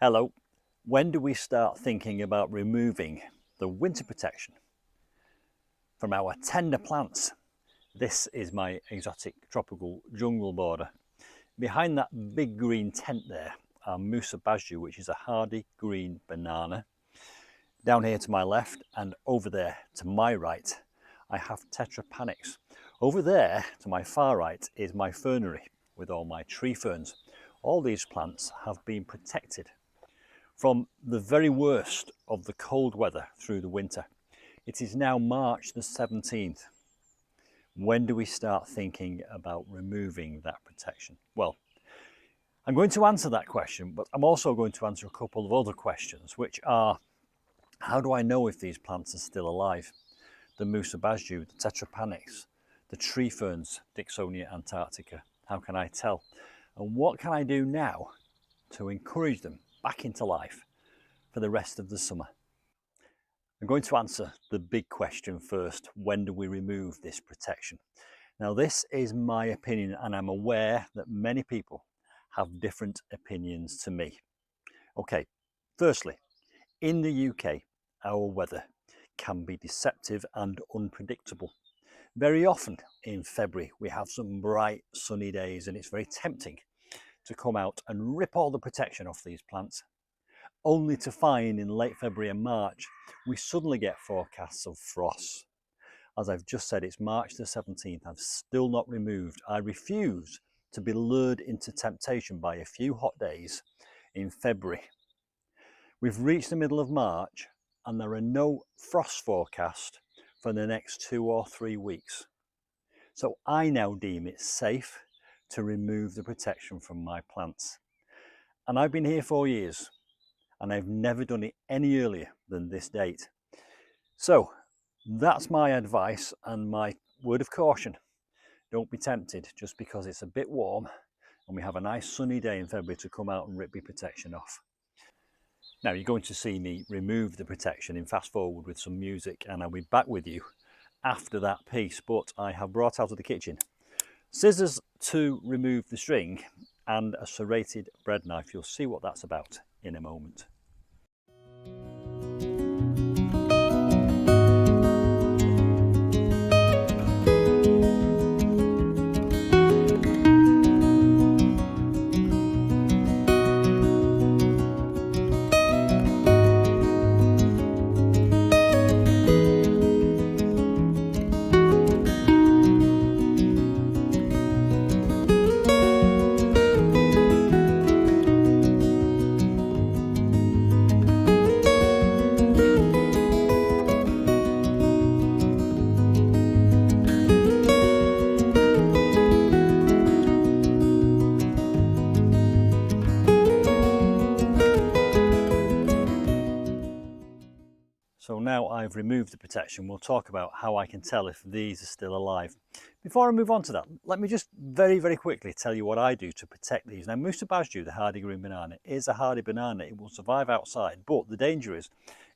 Hello. When do we start thinking about removing the winter protection from our tender plants? This is my exotic tropical jungle border. Behind that big green tent there are Musa Basju, which is a hardy green banana. Down here to my left and over there to my right, I have Tetrapanax. Over there to my far right is my fernery with all my tree ferns. All these plants have been protected from the very worst of the cold weather through the winter. It is now March the 17th. When do we start thinking about removing that protection? Well, I'm going to answer that question, but I'm also going to answer a couple of other questions, which are, how do I know if these plants are still alive? The Musa Basju, the Tetrapanax, the tree ferns, Dicksonia antarctica, how can I tell? And what can I do now to encourage them back into life for the rest of the summer? I'm going to answer the big question first. When do we remove this protection? Now, this is my opinion, and I'm aware that many people have different opinions to me. Okay, firstly, in the UK, our weather can be deceptive and unpredictable. Very often in February, we have some bright sunny days, and it's very tempting to come out and rip all the protection off these plants, only to find in late February and March, we suddenly get forecasts of frost. As I've just said, it's March the 17th. I've still not removed. I refuse to be lured into temptation by a few hot days in February. We've reached the middle of March and there are no frost forecast for the next 2 or 3 weeks. So I now deem it safe to remove the protection from my plants. And I've been here 4 years and I've never done it any earlier than this date. So that's my advice and my word of caution. Don't be tempted just because it's a bit warm and we have a nice sunny day in February to come out and rip the protection off. Now you're going to see me remove the protection in fast forward with some music, and I'll be back with you after that piece. But I have brought out of the kitchen scissors to remove the string and a serrated bread knife. You'll see what that's about in a moment. So now I've removed the protection, we'll talk about how I can tell if these are still alive. Before I move on to that, let me just very quickly tell you what I do to protect these. Now, Musa Basju, the hardy green banana, is a hardy banana. It will survive outside, but the danger is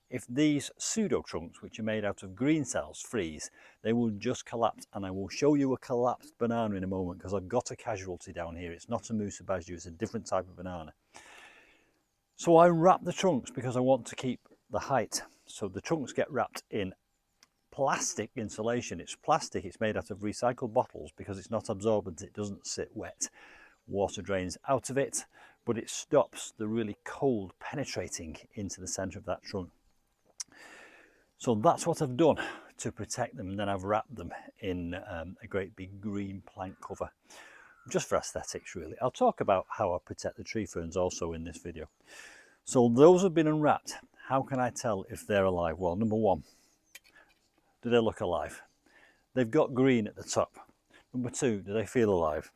if these pseudo trunks, which are made out of green cells, freeze, they will just collapse. And I will show you a collapsed banana in a moment because I've got a casualty down here. It's not a Musa Basju, it's a different type of banana. So I wrap the trunks because I want to keep the height. So the trunks get wrapped in plastic insulation. It's plastic, it's made out of recycled bottles because it's not absorbent, it doesn't sit wet. Water drains out of it, but it stops the really cold penetrating into the centre of that trunk. So that's what I've done to protect them, and then I've wrapped them in a great big green plank cover, just for aesthetics really. I'll talk about how I protect the tree ferns also in this video. So those have been unwrapped. How can I tell if they're alive? Well, number one, do they look alive? They've got green at the top. Number two, do they feel alive?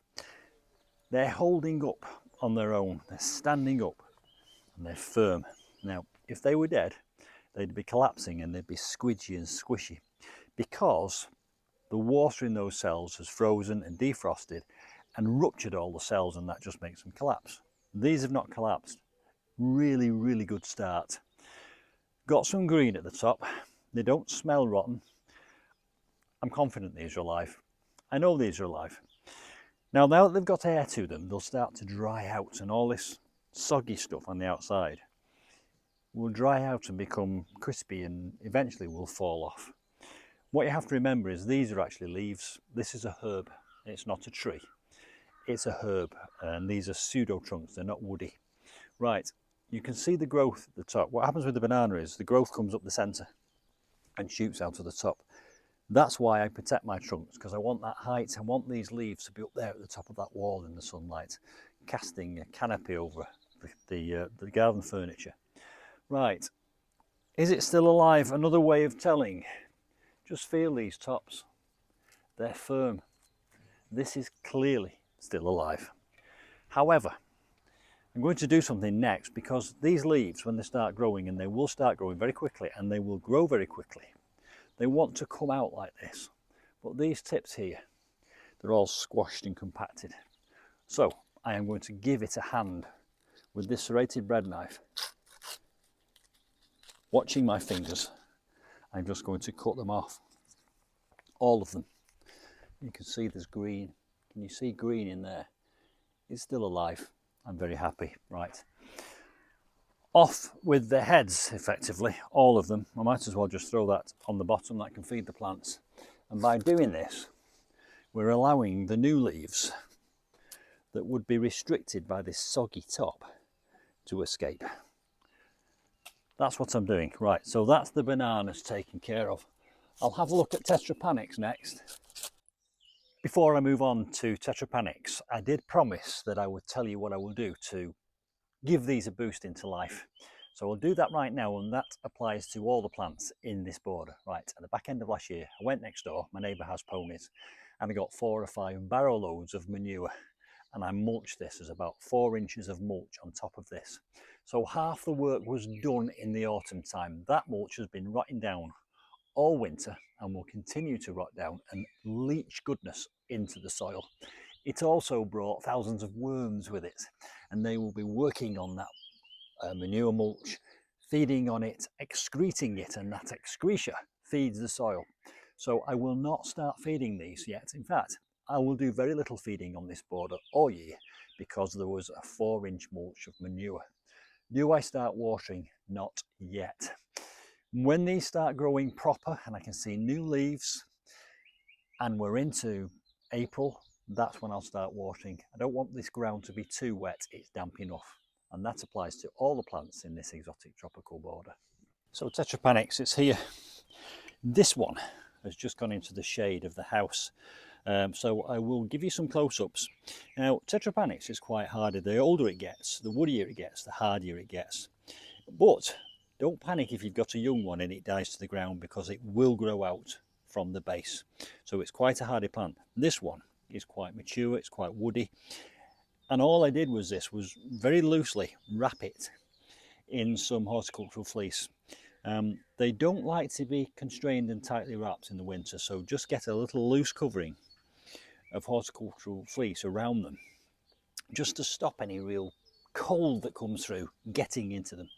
They're holding up on their own. They're standing up and they're firm. Now, if they were dead, they'd be collapsing and they'd be squidgy and squishy because the water in those cells has frozen and defrosted and ruptured all the cells, and that just makes them collapse. These have not collapsed. Really good start. Got some green at the top. They don't smell rotten. I'm confident these are alive. I know these are alive. Now that they've got air to them, they'll start to dry out and all this soggy stuff on the outside will dry out and become crispy and eventually will fall off. What you have to remember is these are actually leaves. This is a herb, it's not a tree. It's a herb, and these are pseudo trunks, they're not woody. Right, you can see the growth at the top. What happens with the banana is the growth comes up the centre and shoots out of the top. That's why I protect my trunks, because I want that height. I want these leaves to be up there at the top of that wall in the sunlight, casting a canopy over the garden furniture. Right, is it still alive? Another way of telling. Just feel these tops. They're firm. This is clearly still alive. However, I'm going to do something next, because these leaves, when they start growing, and they will start growing very quickly and they will grow very quickly, they want to come out like this. But these tips here, they're all squashed and compacted. So I am going to give it a hand with this serrated bread knife. Watching my fingers, I'm just going to cut them off. All of them. You can see there's green. Can you see green in there? It's still alive. I'm very happy. Right. Off with their heads, effectively, all of them. I might as well just throw that on the bottom, that can feed the plants. And by doing this, we're allowing the new leaves that would be restricted by this soggy top to escape. That's what I'm doing. Right, so that's the bananas taken care of. I'll have a look at Tetrapanax next. Before I move on to Tetrapanax, I did promise that I would tell you what I will do to give these a boost into life. So I'll do that right now, and that applies to all the plants in this border. Right, at the back end of last year, I went next door, my neighbour has ponies, and I got 4 or 5 barrow loads of manure, and I mulched this as about 4 inches of mulch on top of this. So half the work was done in the autumn time. That mulch has been rotting down all winter and will continue to rot down and leach goodness into the soil. It also brought thousands of worms with it, and they will be working on that manure mulch, feeding on it, excreting it, and that excretia feeds the soil. So I will not start feeding these yet. In fact, I will do very little feeding on this border all year because there was a 4-inch mulch of manure. Do I start watering? Not yet. When these start growing proper and I can see new leaves and we're into April, that's when I'll start watering. I don't want this ground to be too wet, it's damp enough. And that applies to all the plants in this exotic tropical border. So Tetrapanax, it's here. This one has just gone into the shade of the house. So I will give you some close-ups. Now, Tetrapanax is quite hardy. The older it gets, the woodier it gets, the hardier it gets. But don't panic if you've got a young one and it dies to the ground, because it will grow out from the base. So it's quite a hardy plant. This one is quite mature, it's quite woody. And all I did was this, was very loosely wrap it in some horticultural fleece. They don't like to be constrained and tightly wrapped in the winter, so just get a little loose covering of horticultural fleece around them, just to stop any real cold that comes through getting into them.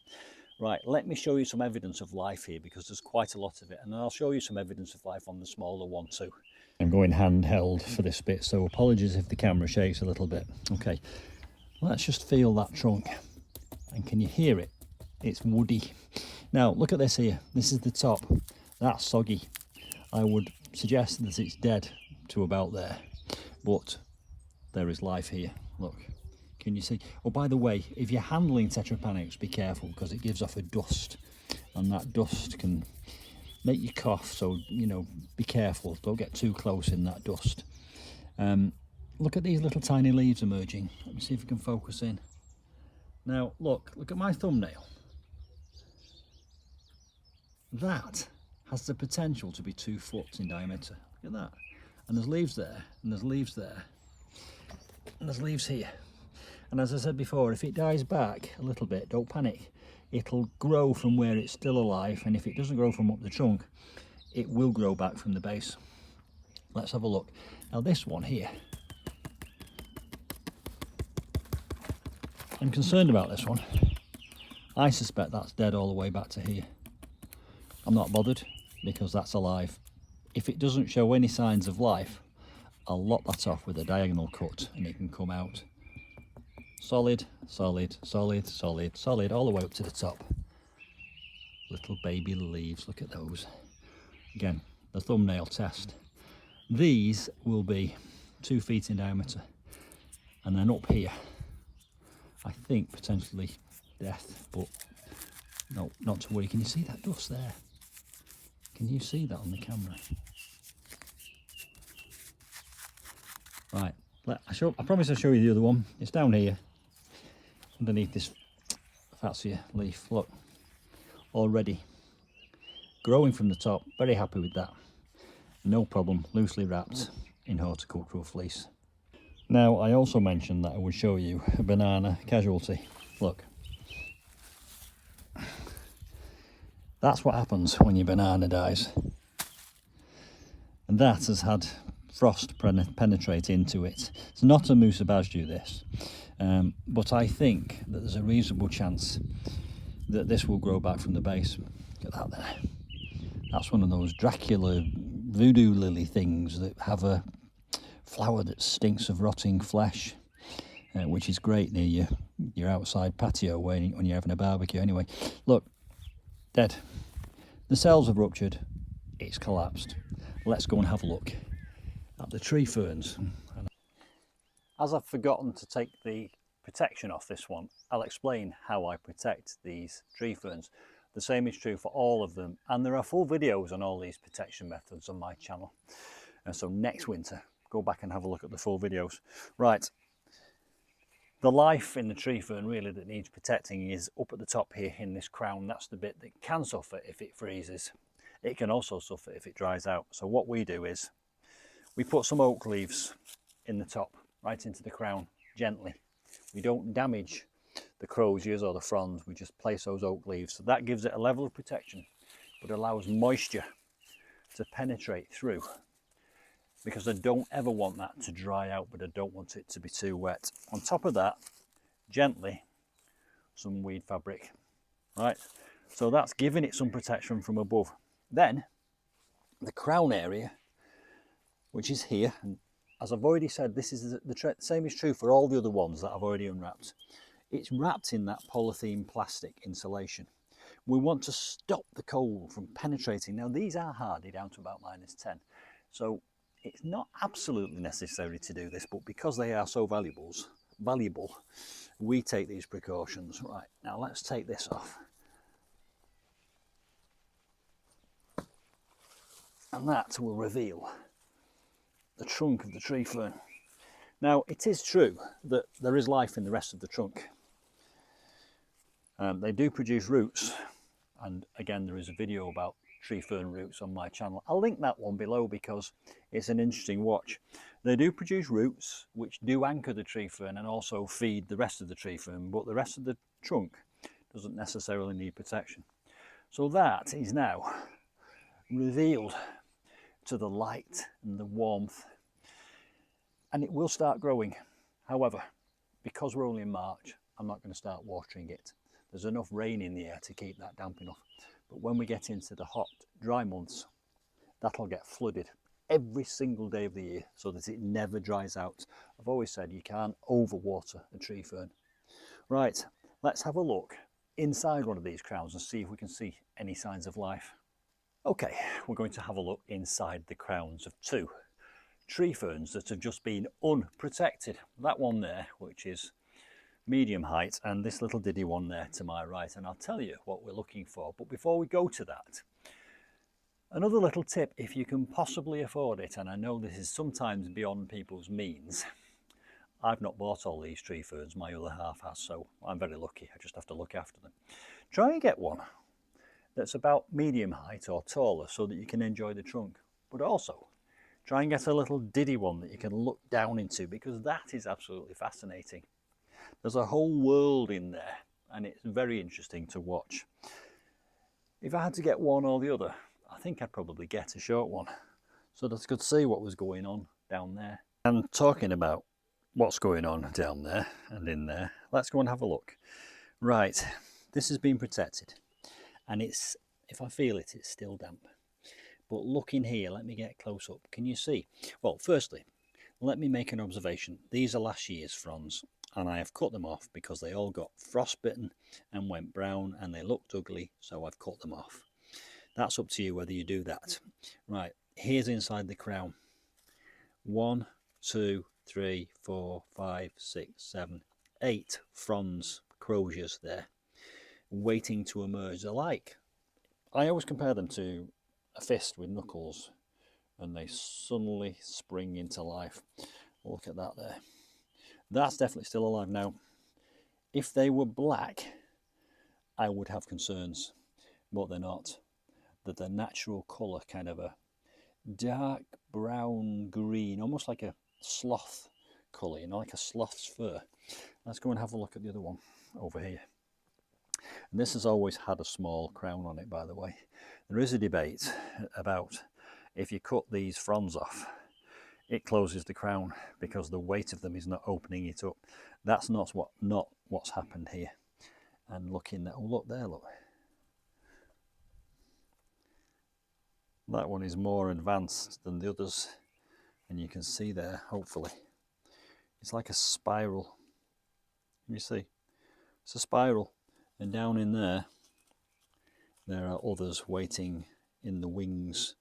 Right, let me show you some evidence of life here, because there's quite a lot of it, and I'll show you some evidence of life on the smaller one too. I'm going handheld for this bit, so apologies if the camera shakes a little bit. Okay, let's just feel that trunk, and can you hear it? It's woody. Now look at this here, this is the top, that's soggy. I would suggest that it's dead to about there, but there is life here, look. Can you see? Oh, by the way, if you're handling Tetrapanax, be careful, because it gives off a dust, and that dust can make you cough, so, you know, be careful, don't get too close in that dust. Look at these little tiny leaves emerging. Let me see if we can focus in. Now, look at my thumbnail. That has the potential to be 2 foot in diameter. Look at that. And there's leaves there, and there's leaves there, and there's leaves here. And as I said before, if it dies back a little bit, don't panic. It'll grow from where it's still alive, and if it doesn't grow from up the trunk, it will grow back from the base. Let's have a look. Now this one here, I'm concerned about this one. I suspect that's dead all the way back to here. I'm not bothered, because that's alive. If it doesn't show any signs of life, I'll lop that off with a diagonal cut and it can come out. Solid, solid, solid, solid, solid, all the way up to the top. Little baby leaves, look at those. Again, the thumbnail test. These will be 2 feet in diameter. And then up here, I think potentially death, but no, not to worry. Can you see that dust there? Can you see that on the camera? Right, I promise I'll show you the other one. It's down here, underneath this fatsia leaf. Look, already growing from the top. Very happy with that. No problem, loosely wrapped in horticultural fleece. Now, I also mentioned that I would show you a banana casualty. Look. That's what happens when your banana dies. And that has had frost penetrate into it. It's not a musubastu, this. But I think that there's a reasonable chance that this will grow back from the base. Look at that there. That's one of those Dracula voodoo lily things that have a flower that stinks of rotting flesh, which is great near your outside patio when you're having a barbecue. Anyway, look, dead. The cells have ruptured, it's collapsed. Let's go and have a look at the tree ferns. As I've forgotten to take the protection off this one, I'll explain how I protect these tree ferns. The same is true for all of them, and there are full videos on all these protection methods on my channel. And so next winter, go back and have a look at the full videos. Right, the life in the tree fern really that needs protecting is up at the top here in this crown. That's the bit that can suffer if it freezes. It can also suffer if it dries out. So what we do is we put some oak leaves in the top, right into the crown, gently. We don't damage the croziers or the fronds, we just place those oak leaves. So that gives it a level of protection, but allows moisture to penetrate through. Because I don't ever want that to dry out, but I don't want it to be too wet. On top of that, gently, some weed fabric, right? So that's giving it some protection from above. Then, the crown area, which is here, and as I've already said, this is the same is true for all the other ones that I've already unwrapped. It's wrapped in that polythene plastic insulation. We want to stop the cold from penetrating. Now, these are hardy down to about -10, so it's not absolutely necessary to do this, but because they are so valuable, we take these precautions. Right, now let's take this off. And that will reveal the trunk of the tree fern. Now, it is true that there is life in the rest of the trunk. They do produce roots, and again, there is a video about tree fern roots on my channel. I'll link that one below because it's an interesting watch. They do produce roots which do anchor the tree fern and also feed the rest of the tree fern, but the rest of the trunk doesn't necessarily need protection. So that is now revealed to the light and the warmth, and it will start growing. However, because we're only in March, I'm not going to start watering it. There's enough rain in the air to keep that damp enough. But when we get into the hot, dry months, that'll get flooded every single day of the year so that it never dries out. I've always said you can't overwater a tree fern. Right, let's have a look inside one of these crowns and see if we can see any signs of life. Okay, we're going to have a look inside the crowns of 2 tree ferns that have just been unprotected. That one there, which is medium height, and this little diddy one there to my right, and I'll tell you what we're looking for. But before we go to that, another little tip, if you can possibly afford it, and I know this is sometimes beyond people's means. I've not bought all these tree ferns, my other half has, so I'm very lucky. I just have to look after them. Try and get one that's about medium height or taller so that you can enjoy the trunk, but also try and get a little diddy one that you can look down into, because that is absolutely fascinating. There's a whole world in there, and it's very interesting to watch. If I had to get one or the other, I think I'd probably get a short one so that I could see what was going on down there. And talking about what's going on down there and in there, let's go and have a look. Right, this has been protected, and it's, if I feel it, it's still damp. But look in here, let me get close up. Can you see? Well, firstly, let me make an observation. These are last year's fronds. and I have cut them off because they all got frostbitten and went brown and they looked ugly, so I've cut them off. That's up to you whether you do that. Right, here's inside the crown. 1, 2, 3, 4, 5, 6, 7, 8 fronds, croziers there, waiting to emerge. They're like, I always compare them to a fist with knuckles, and they suddenly spring into life. Look at that there. That's definitely still alive. Now, if they were black, I would have concerns, but they're not. They're the natural colour, kind of a dark brown green, almost like a sloth colour, you know, like a sloth's fur. Let's go and have a look at the other one over here. And this has always had a small crown on it, by the way. There is a debate about if you cut these fronds off, it closes the crown because the weight of them is not opening it up. That's not what's happened here. And looking at, oh look there, look. That one is more advanced than the others, and you can see there, hopefully, it's like a spiral. You see, it's a spiral, and down in there are others waiting in the wings.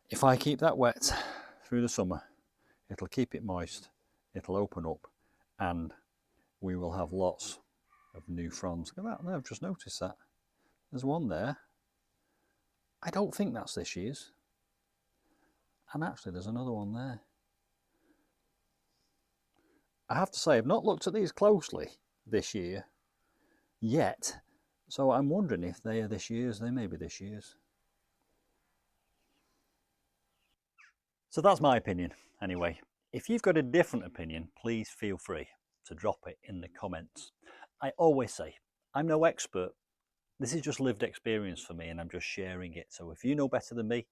If I keep that wet through the summer, it'll keep it moist, it'll open up, and we will have lots of new fronds. Look at that, I've just noticed that. There's one there. I don't think that's this year's. And actually there's another one there. I have to say, I've not looked at these closely this year yet, so I'm wondering if they are this year's. They may be this year's. So that's my opinion anyway. If you've got a different opinion, please feel free to drop it in the comments. I always say, I'm no expert. This is just lived experience for me, and I'm just sharing it. So if you know better than me,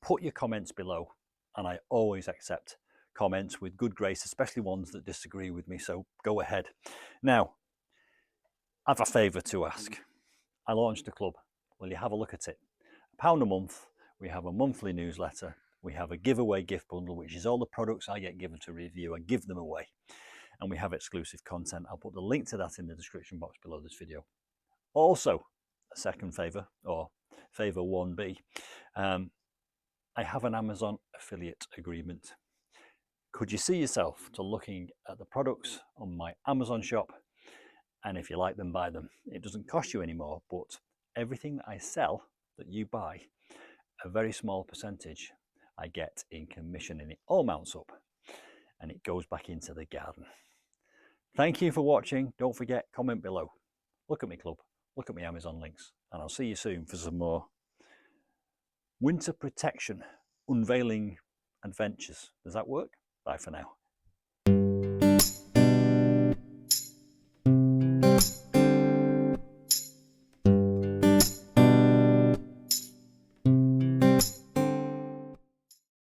put your comments below, and I always accept comments with good grace, especially ones that disagree with me, so go ahead. Now, I have a favour to ask. I launched a club. Will you have a look at it? £1 a month. We have a monthly newsletter. We have a giveaway gift bundle, which is all the products I get given to review. I give them away. And we have exclusive content. I'll put the link to that in the description box below this video. Also, a second favour, or favour 1B, I have an Amazon affiliate agreement. Could you see yourself to looking at the products on my Amazon shop? And if you like them, buy them. It doesn't cost you anymore, but everything that I sell that you buy, a very small percentage I get in commission, and it all mounts up and it goes back into the garden. Thank you for watching. Don't forget, comment below. Look at my club, look at my Amazon links, and I'll see you soon for some more winter protection unveiling adventures. Does that work? Bye for now.